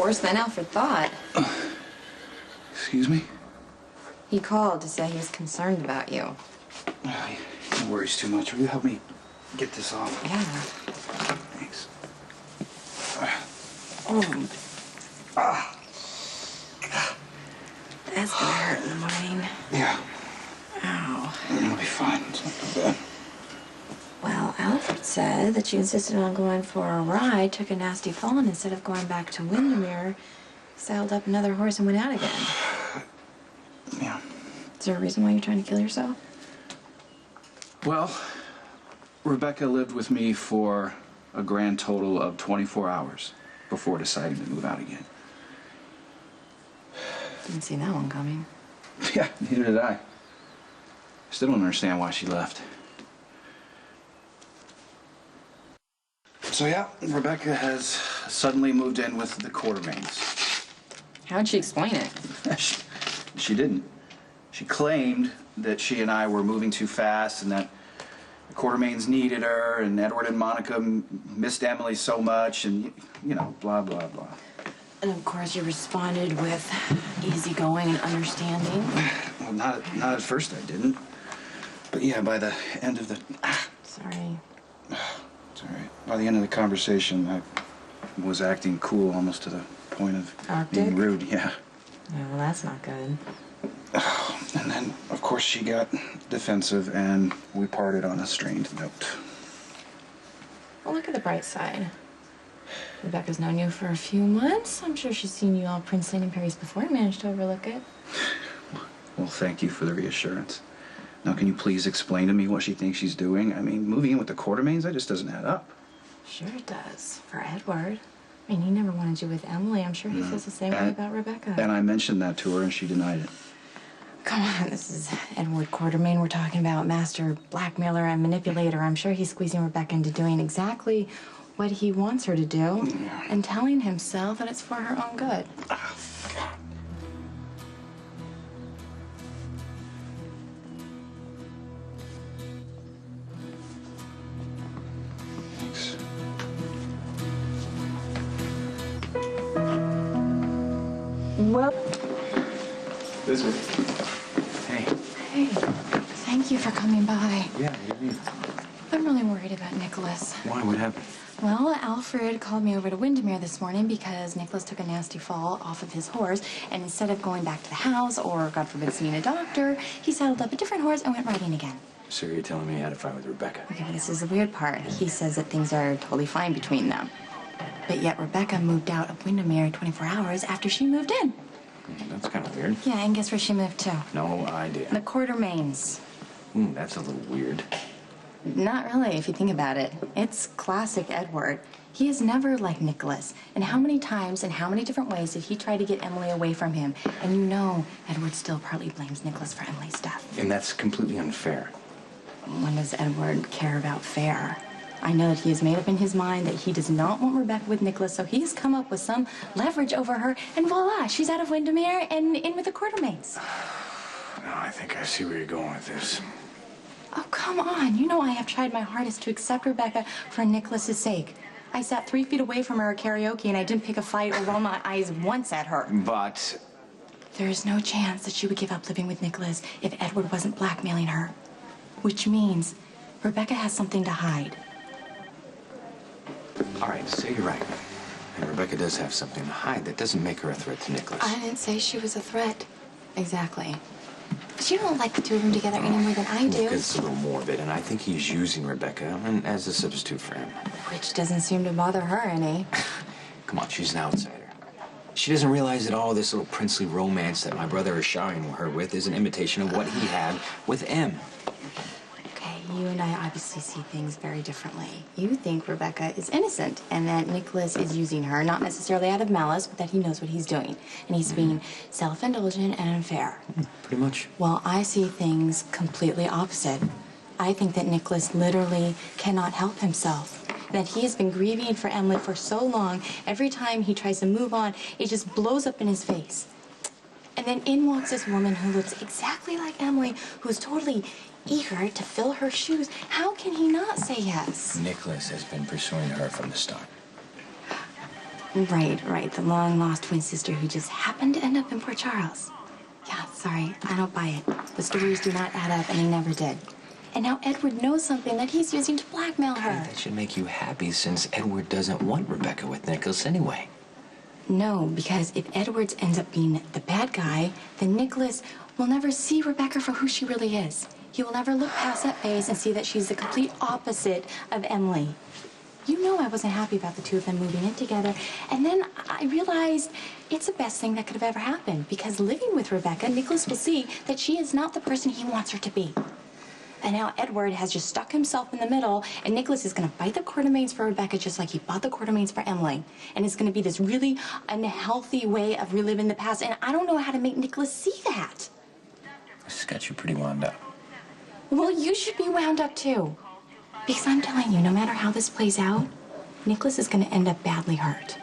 worse than Alfred thought. Excuse me? He called to say he was concerned about you. He worries too much. Will you help me get this off? Yeah. Thanks. That's gonna hurt in the morning. Yeah. Ow. It'll be fine. It's not too bad. Well, Alfred said that you insisted on going for a ride, took a nasty fall, and instead of going back to Windermere, saddled up another horse and went out again. Yeah. Is there a reason why you're trying to kill yourself? Well, Rebecca lived with me for a grand total of 24 hours before deciding to move out again. Didn't see that one coming. Yeah, neither did I. Still don't understand why she left. So yeah, Rebecca has suddenly moved in with the Quartermains. How'd she explain it? She didn't. She claimed that she and I were moving too fast and that the Quartermains needed her and Edward and Monica missed Emily so much and, you know, blah, blah, blah. And of course you responded with easygoing and understanding. Well, not at first I didn't. But yeah, by the end of the... Sorry. It's all right. By the end of the conversation, I was acting cool almost to the point of being rude, yeah. Yeah, well, that's not good. And then, of course, she got defensive and we parted on a strained note. Well, look at the bright side. Rebecca's known you for a few months. I'm sure she's seen you all princely in Paris before and managed to overlook it. Well, thank you for the reassurance. Now, can you please explain to me what she thinks she's doing? I mean, moving in with the Quartermains, that just doesn't add up. Sure it does. For Edward. I mean, he never wanted you with Emily. I'm sure he feels the same way about Rebecca. And I mentioned that to her and she denied it. Come on, this is Edward Quartermain we're talking about. Master blackmailer and manipulator. I'm sure he's squeezing Rebecca into doing exactly what he wants her to do and telling himself that it's for her own good. Thanks. Well, This way. Hey. hey, thank you for coming by. Yeah, you mean. I'm really worried about Nikolas. Why? What happened? Well, Alfred called me over to Windermere this morning because Nikolas took a nasty fall off of his horse, and instead of going back to the house or, God forbid, seeing a doctor, he saddled up a different horse and went riding again. So you're telling me he had a fight with Rebecca? Okay, but this is the weird part. He says that things are totally fine between them. But yet Rebecca moved out of Windermere 24 hours after she moved in. That's kind of weird. Yeah, and guess where she moved to? No idea. The Quartermains. That's a little weird. Not really, if you think about it. It's classic Edward. He is never like Nikolas. And how many times and how many different ways did he try to get Emily away from him? And you know Edward still partly blames Nikolas for Emily's death. And that's completely unfair. When does Edward care about fair? I know that he has made up in his mind that he does not want Rebecca with Nikolas, so he's come up with some leverage over her, and voila, she's out of Windermere and in with the Quartermains. No, I think I see where you're going with this. Oh, come on. You know I have tried my hardest to accept Rebecca for Nikolas's sake. I sat 3 feet away from her at karaoke, and I didn't pick a fight or roll my eyes once at her. But... There is no chance that she would give up living with Nikolas if Edward wasn't blackmailing her. Which means Rebecca has something to hide. All right, say you're right. And Rebecca does have something to hide. That doesn't make her a threat to Nikolas. I didn't say she was a threat. Exactly. But you don't like the two of them together any more than I do. Look, it's a little morbid, and I think he's using Rebecca as a substitute for him. Which doesn't seem to bother her any. Come on, she's an outsider. She doesn't realize that all this little princely romance that my brother is showering her with is an imitation of what he had with Em. Okay, you and I obviously see things very differently. You think Rebecca is innocent and that Nikolas is using her, not necessarily out of malice, but that he knows what he's doing. And he's being self-indulgent and unfair. Pretty much. Well, I see things completely opposite. I think that Nikolas literally cannot help himself. That he has been grieving for Emily for so long, every time he tries to move on, it just blows up in his face. And then in walks this woman who looks exactly like Emily, who's totally eager to fill her shoes. How can he not say yes? Nikolas has been pursuing her from the start. Right. The long-lost twin sister who just happened to end up in Port Charles. Yeah, sorry, I don't buy it. The stories do not add up, and they never did. And now Edward knows something that he's using to blackmail her. That should make you happy since Edward doesn't want Rebecca with Nikolas anyway. No, because if Edwards ends up being the bad guy, then Nikolas will never see Rebecca for who she really is. He will never look past that phase and see that she's the complete opposite of Emily. You know I wasn't happy about the two of them moving in together, and then I realized it's the best thing that could have ever happened, because living with Rebecca, Nikolas will see that she is not the person he wants her to be. And now Edward has just stuck himself in the middle, and Nikolas is going to fight the quartermains for Rebecca just like he fought the quartermains for Emily. And it's going to be this really unhealthy way of reliving the past, and I don't know how to make Nikolas see that. This has got you pretty wound up. Well, you should be wound up too. Because I'm telling you, no matter how this plays out, Nikolas is going to end up badly hurt.